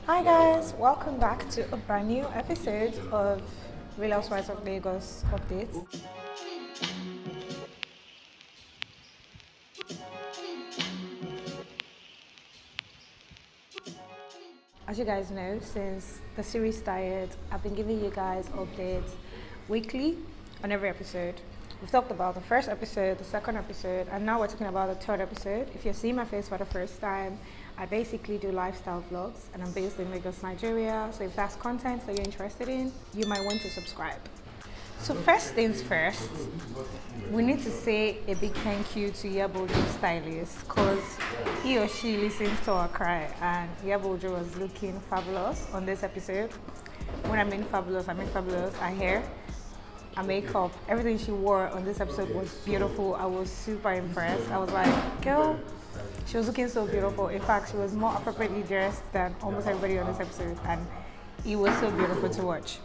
Hi guys, welcome back to a brand new episode of Real Housewives of Lagos updates. As you guys know, since the series started, I've been giving you guys updates weekly on every episode. We've talked about the first episode, the second episode, and now we're talking about the third episode. If you're seeing my face for the first time, I basically do lifestyle vlogs and I'm based in Lagos, Nigeria. So if that's content that you're interested in, you might want to subscribe. So first things first, we need to say a big thank you to Iyabo, the stylist, because he or she listens to our cry, and Iyabo was looking fabulous on this episode. When I mean fabulous, her hair, her makeup, everything she wore on this episode was beautiful. I was super impressed. I was like, girl, she was looking so beautiful. In fact, she was more appropriately dressed than almost everybody on this episode, and it was so beautiful to watch.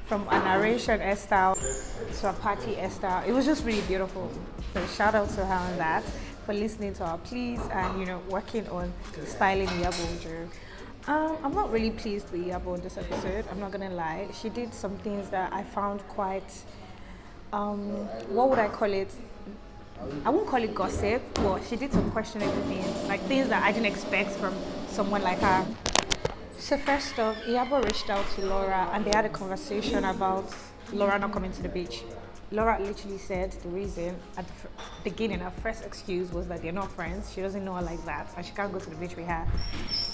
From a narration hairstyle to a party hairstyle, it was just really beautiful. So shout out to her on that, for listening to our pleas and working on styling Iyabo. I'm not really pleased with Iyabo in this episode. I'm not gonna lie. She did some things that I found quite what would I call it? I won't call it gossip, but she did some questionable things, like things that I didn't expect from someone like her. So first off, Iyabo reached out to Laura and they had a conversation about Laura not coming to the beach. Laura literally said the reason at the beginning, her first excuse was that they're not friends. She doesn't know her like that and she can't go to the beach with her.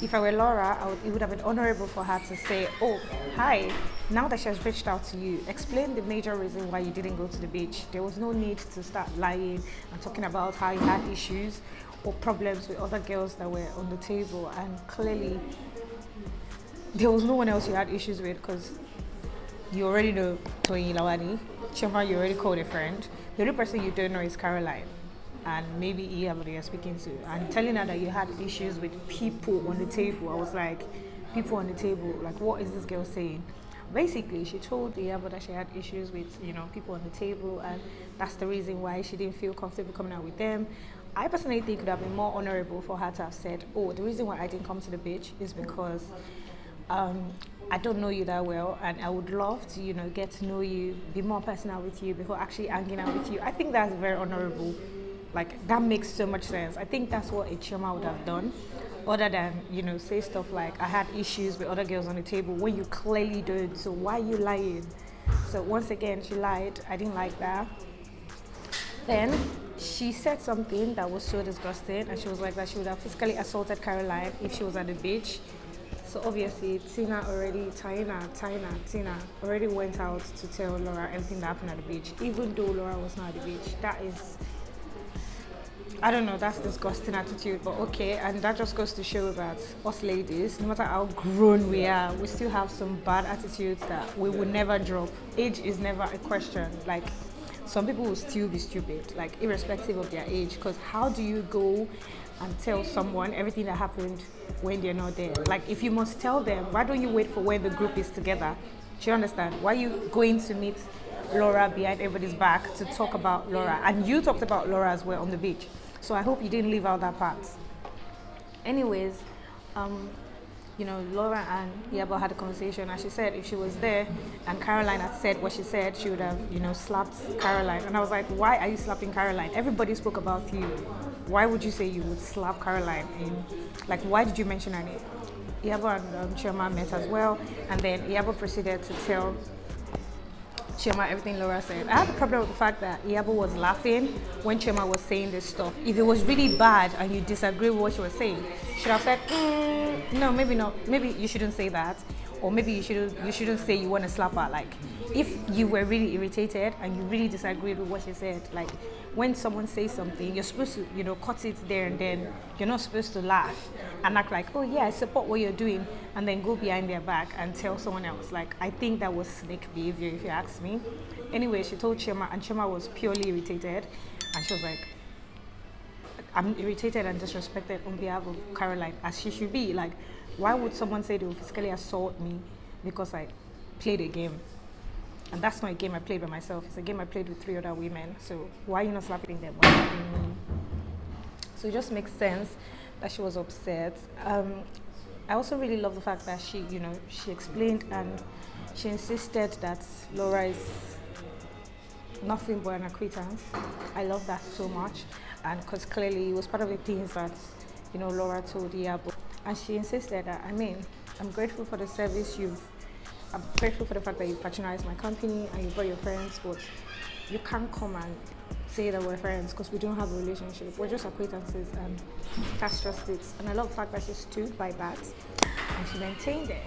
If I were Laura, it would have been honorable for her to say, oh, hi, now that she has reached out to you, explain the major reason why you didn't go to the beach. There was no need to start lying and talking about how you had issues or problems with other girls that were on the table, and clearly there was no one else you had issues with, because you already know Tony Lawani, Chioma, you already called a friend. The only person you don't know is Carolyna and maybe Iyabo you're speaking to. And telling her that you had issues with people on the table, I was like, people on the table, like what is this girl saying? Basically, she told Iyabo that she had issues with, people on the table, and that's the reason why she didn't feel comfortable coming out with them. I personally think it would have been more honorable for her to have said, oh, the reason why I didn't come to the beach is because I don't know you that well, and I would love to, get to know you, be more personal with you before actually hanging out with you. I think that's very honorable. Like, that makes so much sense. I think that's what a Chioma would have done, other than, say stuff like, I had issues with other girls on the table when you clearly don't, so why are you lying? So once again, she lied. I didn't like that. Then she said something that was so disgusting, and she was like that she would have physically assaulted Carolyna if she was at the beach. So obviously, Tina already went out to tell Laura everything that happened at the beach, even though Laura was not at the beach. That is, I don't know, that's disgusting attitude, but okay. And that just goes to show that us ladies, no matter how grown we are, we still have some bad attitudes that we would never drop. Age is never a question. Like, some people will still be stupid, like irrespective of their age, because how do you go and tell someone everything that happened when they're not there? Like, if you must tell them, why don't you wait for when the group is together? Do you understand? Why are you going to meet Laura behind everybody's back to talk about Laura? And you talked about Laura as well on the beach. So I hope you didn't leave out that part. Anyways, Laura and Iyabo had a conversation, and she said if she was there and Carolyna had said what she said, she would have, slapped Carolyna. And I was like, why are you slapping Carolyna? Everybody spoke about you. Why would you say you would slap Carolyna? Like, why did you mention her name? Iyabo and Chioma met as well, and then Iyabo proceeded to tell Chioma everything Laura said. I had a problem with the fact that Iyabo was laughing when Chioma was saying this stuff. If it was really bad and you disagree with what she was saying, you should have said, no, maybe not. Maybe you shouldn't say that. Or maybe you shouldn't say you want to slap her. Like, if you were really irritated and you really disagreed with what she said, like, when someone says something, you're supposed to, cut it there and then. You're not supposed to laugh and act like, oh yeah, I support what you're doing, and then go behind their back and tell someone else. Like, I think that was snake behavior, if you ask me. Anyway, she told Chioma, and Chioma was purely irritated, and she was like, I'm irritated and disrespected on behalf of Carolyna, as she should be. Like, why would someone say they will physically assault me because I played a game? And that's not a game I played by myself. It's a game I played with 3 other women. So why are you not slapping them? Why are you slapping me? So it just makes sense that she was upset. I also really love the fact that she explained and she insisted that Laura is nothing but an acquaintance. I love that so much, and because clearly it was part of the things that Laura told Iyabo, and she insisted that I'm grateful for the service I'm grateful for the fact that you patronized my company and you brought your friends, but you can't come and say that we're friends because we don't have a relationship. We're just acquaintances, and that's just it. And I love the fact that she stood by that and she maintained it.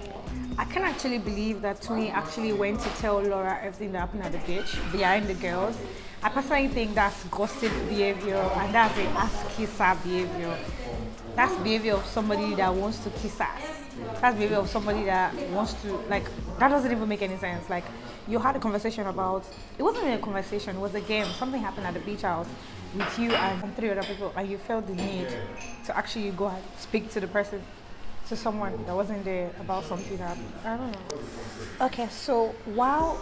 I can actually believe that Tony actually went to tell Laura everything that happened at the beach behind the girls. I personally think that's gossip behavior, and that's an ass-kisser behavior. That's behavior of somebody that wants to kiss ass. That's behavior of somebody that wants to, like, that doesn't even make any sense. Like, you had a conversation about, it wasn't even a conversation, it was a game. Something happened at the beach house with you and 3 other people, and you felt the need to actually go and speak to the person, to someone that wasn't there about something that, I don't know. Okay, so while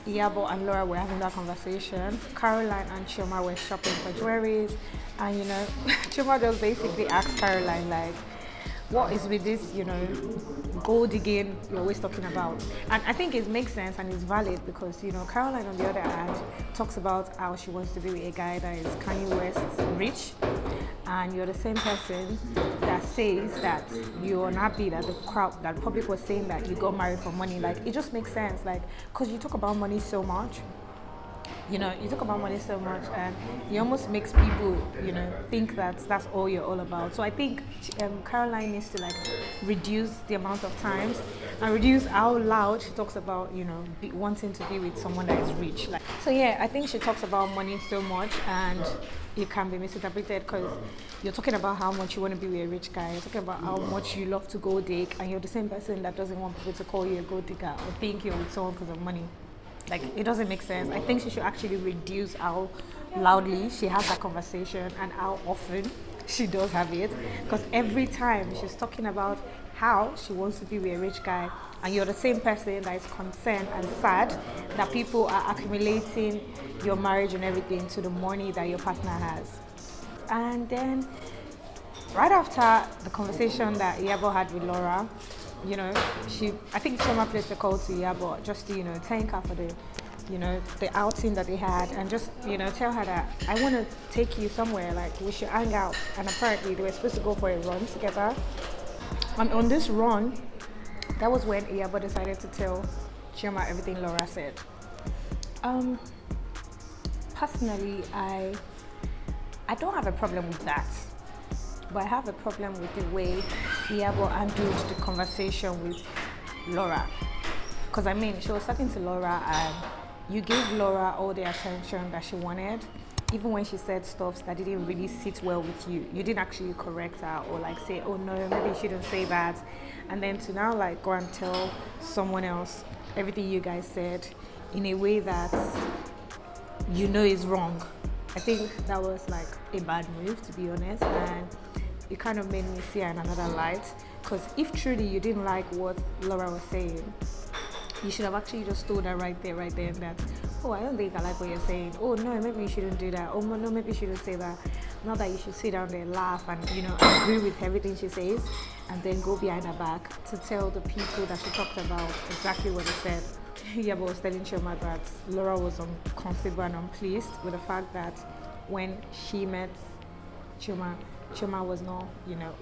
Iyabo and Laura were having that conversation, Caroline and Chioma were shopping for jewelries, and Chioma just basically asked Caroline, like, what is with this, gold digging you're always talking about? And I think it makes sense and it's valid because, Caroline, on the other hand, talks about how she wants to be with a guy that is Kanye West rich, and you're the same person that says that you're unhappy that the public was saying that you got married for money. Like, it just makes sense, like, because you talk about money so much. You talk about money so much, and it almost makes people, think that that's all you're all about. So I think Caroline needs to, like, reduce the amount of times and reduce how loud she talks about, wanting to be with someone that is rich. Like, so yeah, I think she talks about money so much, and it can be misinterpreted because you're talking about how much you want to be with a rich guy. You're talking about how much you love to go dig, and you're the same person that doesn't want people to call you a gold digger or think you're with someone because of money. Like, it doesn't make sense. I think she should actually reduce how loudly she has that conversation and how often she does have it. Because every time she's talking about how she wants to be with a rich guy, and you're the same person that is concerned and sad that people are accumulating your marriage and everything to the money that your partner has. And then, right after the conversation that Iyabo had with Laura, I think Chioma placed a call to Iyabo just to, thank her for the outing that they had, and just, tell her that I want to take you somewhere, like, we should hang out. And apparently they were supposed to go for a run together. And on this run, that was when Iyabo decided to tell Chioma everything Laura said. Personally, I don't have a problem with that. But I have a problem with the way Iyabo handled the conversation with Laura. Because she was talking to Laura, and you gave Laura all the attention that she wanted, even when she said stuff that didn't really sit well with you. You didn't actually correct her or, like, say, oh no, maybe you shouldn't say that. And then to now, like, go and tell someone else everything you guys said in a way that is wrong. I think that was, like, a bad move, to be honest, and it kind of made me see her in another light. Because if truly you didn't like what Laura was saying, you should have actually just told her right there and that, oh, I don't think I like what you're saying. Oh no, maybe you shouldn't do that. Oh no, maybe you shouldn't say that. Not that you should sit down there, laugh, and agree with everything she says, and then go behind her back to tell the people that she talked about exactly what they said. Iyabo was telling Chioma that Laura was uncomfortable and unpleased with the fact that when she met Chioma was not,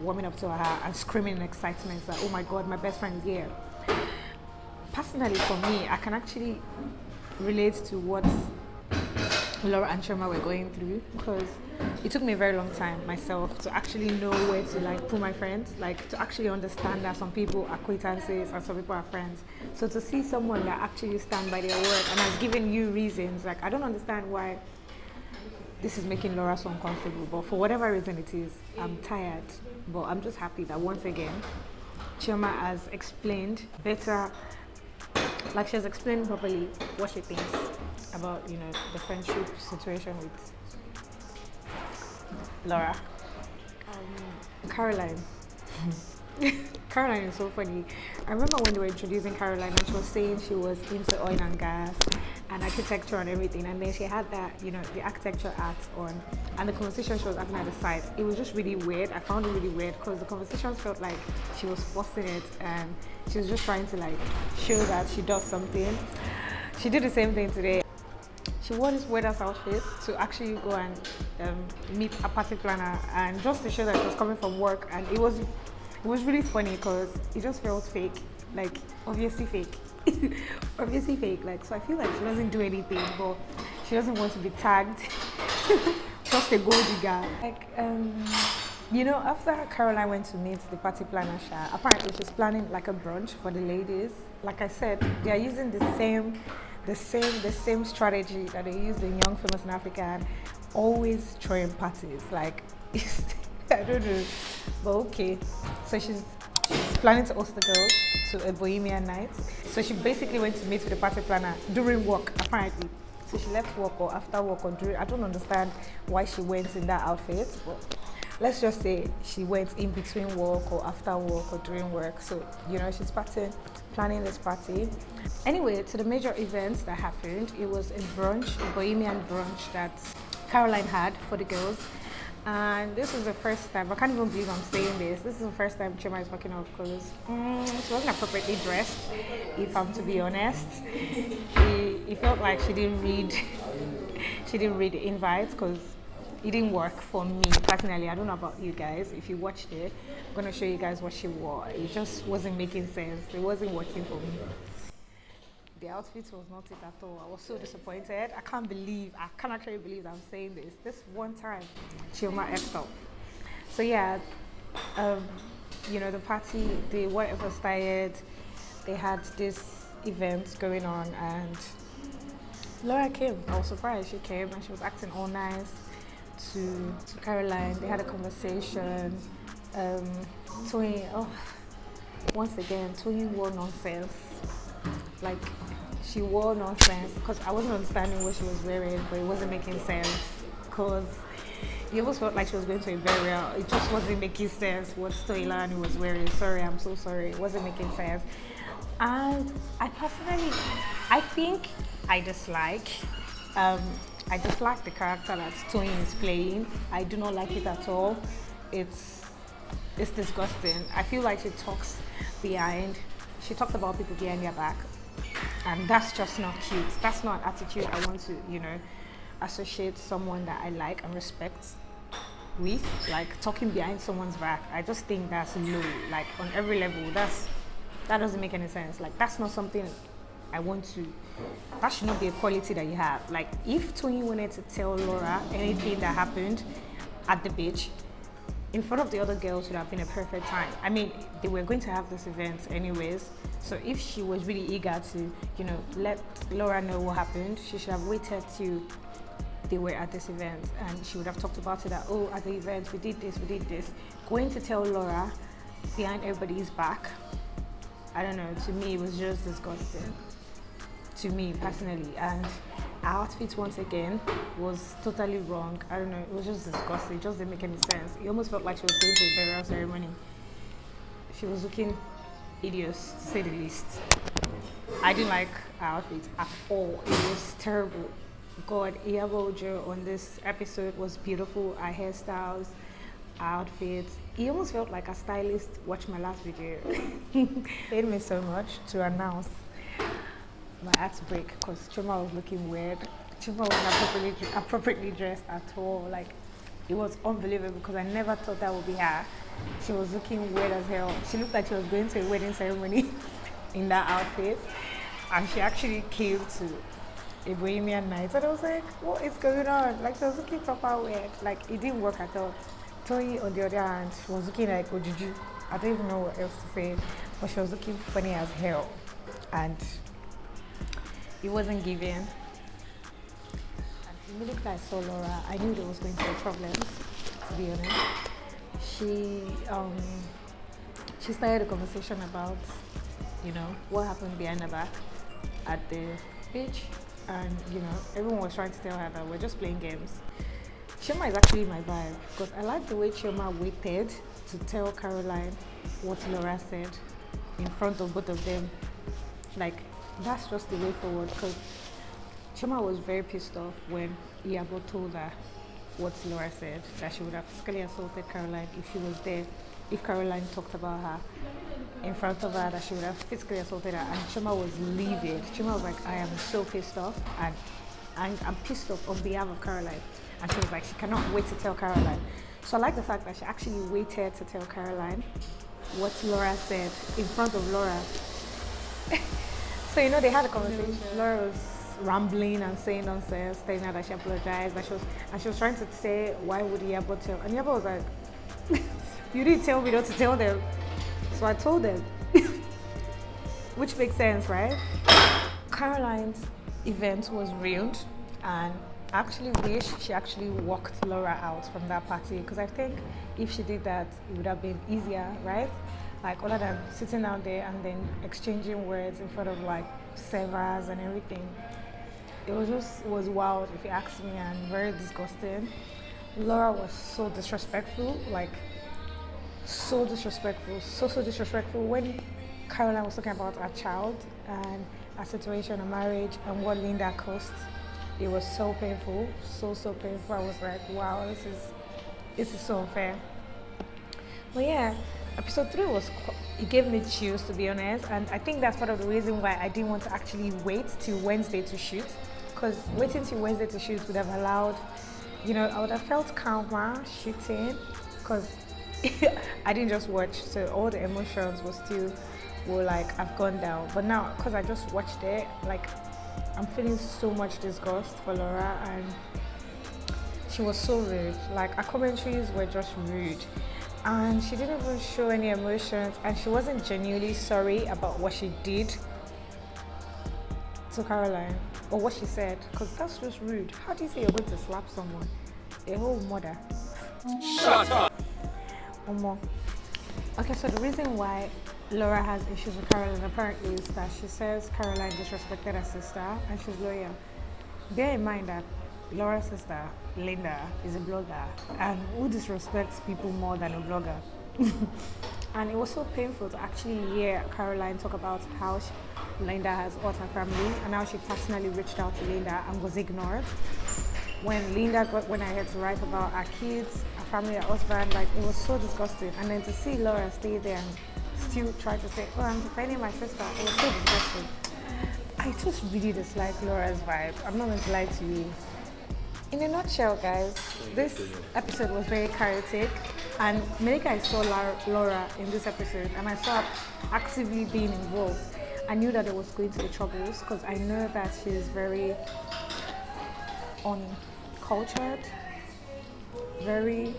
warming up to her and screaming in excitement that, oh my God, my best friend is here. Personally, for me, I can actually relate to what Laura and Chioma were going through, because it took me a very long time myself to actually know where to, like, put my friends, like, to actually understand that some people are acquaintances and some people are friends. So to see someone that actually stand by their word and has given you reasons, like, I don't understand why this is making Laura so uncomfortable, but for whatever reason it is, I'm tired. But I'm just happy that once again, Chioma has explained better, like, she has explained properly what she thinks about, the friendship situation with Laura. Caroline. Caroline is so funny. I remember when they were introducing Caroline and she was saying she was into oil and gas, and architecture and everything, and then she had that, the architecture art on, and the conversation she was having at the side, it was just really weird. I found it really weird because the conversations felt like she was forcing it, and she was just trying to like show that she does something. She did the same thing today. She wore this weird ass outfit to actually go and meet a party planner, and just to show that she was coming from work, and it was really funny because it just felt fake, like obviously fake. Obviously fake. Like, so I feel like she doesn't do anything, but she doesn't want to be tagged. Just a gold digger. Like, after Caroline went to meet the party planner, apparently she's planning like a brunch for the ladies. Like I said, they are using the same strategy that they use in Young Famous in Africa, and always throwing parties. Like, I don't know, but okay. So she's planning to host the girls to a Bohemian night. So she basically went to meet with the party planner during work, apparently. So she left work or after work or during. I don't understand why she went in that outfit, but let's just say she went in between work or after work or during work. So, she's planning this party. Anyway, to the major events that happened, it was a Bohemian brunch that Caroline had for the girls. And this is the first time, I can't even believe I'm saying this. This is the first time Chioma is fucking up because she wasn't appropriately dressed, if I'm to be honest. It felt like she didn't read the invites because it didn't work for me personally. I don't know about you guys. If you watched it, I'm going to show you guys what she wore. It just wasn't making sense. It wasn't working for me. The outfit was not it at all. I was so disappointed. I can't actually believe I'm saying this. This one time, Chioma effed up. So yeah, the party, the whatever started, they had this event going on, and Laura came. I was surprised she came, and she was acting all nice to Caroline. They had a conversation. Once again, Toyin wore nonsense. Like, she wore nonsense because I wasn't understanding what she was wearing, but it wasn't making sense because it almost felt like she was going to a burial. It just wasn't making sense what Stoylani was wearing. Sorry, I'm so sorry. It wasn't making sense. And I think I dislike the character that Toyin is playing. I do not like it at all. It's disgusting. I feel like she talks about people behind their back. And that's just not cute. That's not an attitude I want to, associate someone that I like and respect with. Like, talking behind someone's back. I just think that's low. Like, on every level, that doesn't make any sense. Like, that's not something that should not be a quality that you have. Like, if Tony wanted to tell Laura anything that happened at the beach, in front of the other girls would have been a perfect time. I mean, they were going to have this event anyways, so if she was really eager to, let Laura know what happened, she should have waited till they were at this event, and she would have talked about it that, at the event, we did this. Going to tell Laura behind everybody's back, I don't know, to me, it was just disgusting. To me, personally, and her outfit once again was totally wrong. I don't know, it was just disgusting. It just didn't make any sense. It almost felt like she was going to a burial ceremony. She was looking hideous, to say the least. I didn't like her outfit at all. It was terrible. God, Iyabo on this episode was beautiful. Her hairstyles, her outfits. It almost felt like a stylist watched my last video. It paid me so much to announce my art break because Chioma was looking weird. Chioma wasn't appropriately dressed at all. Like, it was unbelievable because I never thought that would be her. She was looking weird as hell. She looked like she was going to a wedding ceremony in that outfit, and she actually came to a Bohemian night, and I was like, what is going on? Like, she was looking proper weird. Like, it didn't work at all. Tony, on the other hand, she was looking like Ojuju. I don't even know what else to say, but she was looking funny as hell, and it wasn't giving. And immediately I saw Laura, I knew there was going to be problems, to be honest. She started a conversation about, what happened behind her back at the beach, and everyone was trying to tell her that we're just playing games. Chioma is actually my vibe because I like the way Chioma waited to tell Caroline what Laura said in front of both of them. Like, that's just the way forward, because Chioma was very pissed off when Iyabo told her what Laura said, that she would have physically assaulted Caroline if she was there. If Caroline talked about her in front of her, that she would have physically assaulted her. And Chioma was livid. Chioma was like, I am so pissed off, and I'm pissed off on behalf of Caroline. And she was like, she cannot wait to tell Caroline. So I like the fact that she actually waited to tell Caroline what Laura said in front of Laura. So they had a conversation. Laura was rambling and saying nonsense, telling her that she apologized, and she was trying to say, why would Iyabo tell? And Iyabo was like, you didn't tell me not to tell them. So I told them. Which makes sense, right? Caroline's event was ruined, and I actually wish she actually walked Laura out from that party, because I think if she did that, it would have been easier, right? Like, other than sitting down there and then exchanging words in front of like servers and everything. It was wild, if you ask me, and very disgusting. Laura was so disrespectful, like so disrespectful, so disrespectful. When Caroline was talking about her child and her situation, her marriage, and what Linda caused, it was so painful, so painful. I was like, wow, this is so unfair. But yeah, episode 3 it gave me chills, to be honest, and I think that's part of the reason why I didn't want to actually wait till Wednesday to shoot, because waiting till Wednesday to shoot would have allowed, I would have felt calmer shooting, because I didn't just watch, so all the emotions were like, I've gone down. But now, because I just watched it, like, I'm feeling so much disgust for Laura, and she was so rude. Like, her commentaries were just rude, and she didn't even show any emotions, and she wasn't genuinely sorry about what she did to Caroline or what she said, because that's just rude. How do you say you're going to slap someone, a whole mother? Shut up. Okay, so the reason why Laura has issues with Caroline apparently is that she says Caroline disrespected her sister, and she's loyal. Bear in mind that Laura's sister, Linda, is a blogger, and who disrespects people more than a blogger? And it was so painful to actually hear Caroline talk about how Linda has hurt her family, and how she personally reached out to Linda and was ignored. When Linda went ahead to write about her kids, her family, her husband, like, it was so disgusting. And then to see Laura stay there and still try to say, oh, I'm defending my sister, it was so disgusting. I just really dislike Laura's vibe. I'm not going to lie to you. In a nutshell, guys, this episode was very chaotic, and Malika, I saw Laura in this episode, and I saw her actively being involved. I knew that there was going to be troubles, because I know that she's very uncultured, very,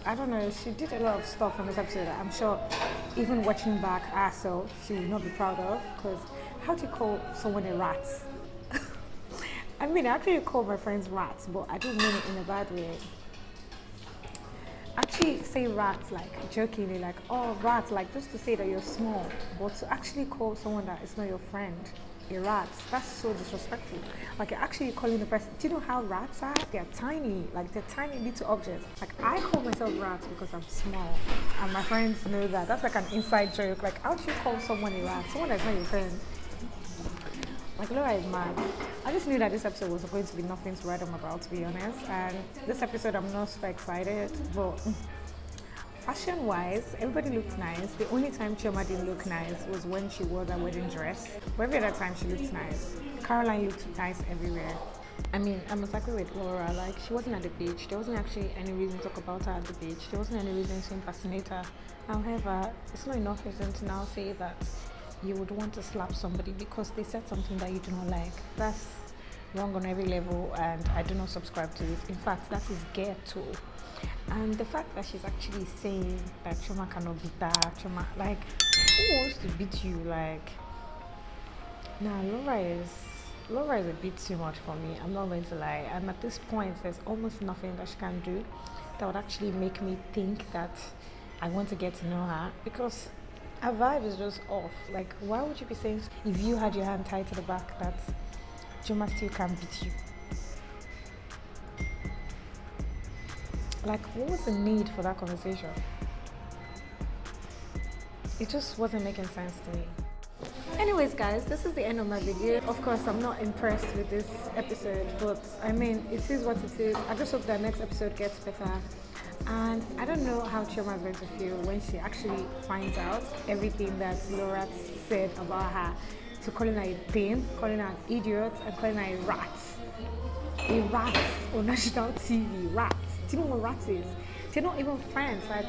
I don't know, she did a lot of stuff on this episode that I'm sure even watching back herself, she would not be proud of, because how do you call someone a rat? I mean, I actually call my friends rats, but I don't mean it in a bad way. Actually say rats, like, jokingly, like, oh, rats, like, just to say that you're small, but to actually call someone that is not your friend a rat, that's so disrespectful. Like, you're actually calling the person, do you know how rats are? They're tiny, like, they're tiny little objects. Like, I call myself rats because I'm small, and my friends know that. That's like an inside joke. Like, how do you call someone a rat? Someone that's not your friend. Like, Laura is mad. I just knew that this episode was going to be nothing to write home about, to be honest. And this episode, I'm not so excited. But fashion-wise, everybody looked nice. The only time Chioma didn't look nice was when she wore that wedding dress. But every other time, she looked nice. Caroline looked nice everywhere. I mean, I must agree with Laura. Like, she wasn't at the beach. There wasn't actually any reason to talk about her at the beach. There wasn't any reason to impersonate her. However, it's not enough reason to now say that you would want to slap somebody because they said something that you do not like. That's wrong on every level, and I do not subscribe to it. In fact, that is ghetto. And the fact that she's actually saying that Chioma cannot beat her, Chioma, like, who wants to beat you? Like, nah, Laura is a bit too much for me. I'm not going to lie. And at this point, there's almost nothing that she can do that would actually make me think that I want to get to know her, because her vibe is just off. Like, why would you be saying, if you had your hand tied to the back, that Chioma still can't beat you? Like, what was the need for that conversation? It just wasn't making sense to me. Anyways, guys, this is the end of my video. Of course, I'm not impressed with this episode, but I mean, it is what it is. I just hope that next episode gets better. And I don't know how Chioma is going to feel when she actually finds out everything that Laura said about her. So calling her a thing, calling her an idiot, and calling her a rat. A rat on national TV, rat. Do you know what rat is? They're not even friends. Like,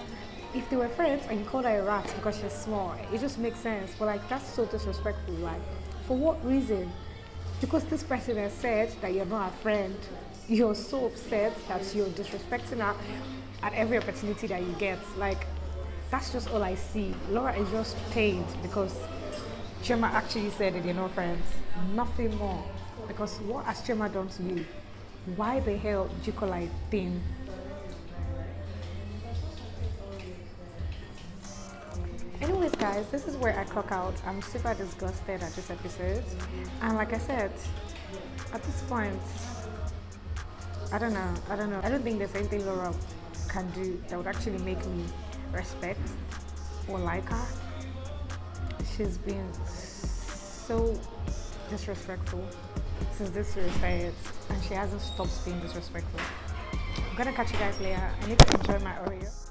if they were friends and you called her a rat because she's small, it just makes sense. But like, that's so disrespectful. Like, for what reason? Because this person has said that you're not a friend. You're so upset that you're disrespecting her at every opportunity that you get. Like, that's just all I see. Laura is just pained because Chioma actually said that you're not friends. Nothing more. Because what has Chioma done to you? Why the hell did you call her a thing? Anyways, guys, this is where I clock out. I'm super disgusted at this episode. And like I said, at this point, I don't know. I don't think there's anything Laura can do that would actually make me respect or like her. She's been so disrespectful since this series started, and she hasn't stopped being disrespectful. I'm gonna catch you guys later. I need to enjoy my Oreo.